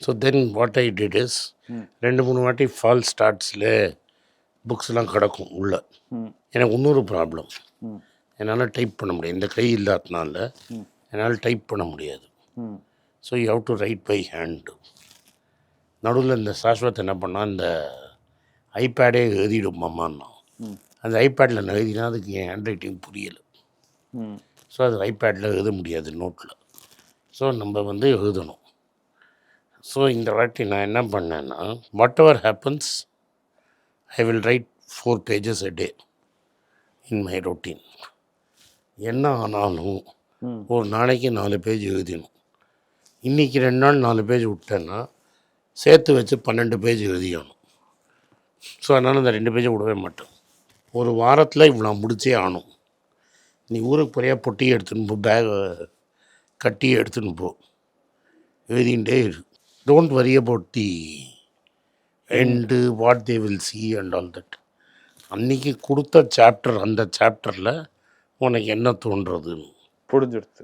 So then what I did is 2-3 வாட்டி fall ஸ்டார்ட்ஸில் புக்ஸ்லாம் கிடக்கும் உள்ள. எனக்கு இன்னொரு ப்ராப்ளம், என்னால் டைப் பண்ண முடியாது. இந்த கை இல்லாதனால என்னால் டைப் பண்ண முடியாது. So you have to write by hand. நடுவில் இந்த சாஸ்வத் என்ன பண்ணால் இந்த ஐபேடே எழுதிடுமாம்மான்னா, அந்த ஐபேடில் நான் எழுதினா அதுக்கு என் ஹேண்ட் ரைட்டிங் புரியலை. ஸோ அது ஐபேடில் எழுத முடியாது நோட்டில். ஸோ நம்ம வந்து எழுதணும். ஸோ இந்த வாட்டி நான் என்ன பண்ணேன்னா, what ever happens I will write 4 pages a day in my routine. என்ன ஆனாலும் ஒரு நாளைக்கு 4 பேஜ் எழுதிடணும். இன்றைக்கி 2 நாள் 4 பேஜ் விட்டேன்னா சேர்த்து வச்சு 12 பேஜ் எழுதிடணும். ஸோ அதனால் இந்த 2 பேஜை விடவே மாட்டேன். ஒரு வாரத்தில் இவ்வளோ முடிச்சே ஆகணும். நீ ஊருக்கு போறியா, பொட்டியை எடுத்துன்னு போ, பேகை கட்டி எடுத்துன்னு போ, எழுதிகிட்டே இரு. Don't worry about the end, what they will see and all that. அன்றைக்கி கொடுத்த சாப்டர், அந்த சாப்டரில் உனக்கு என்ன தோன்றுறதுன்னு புரிஞ்சிடுது.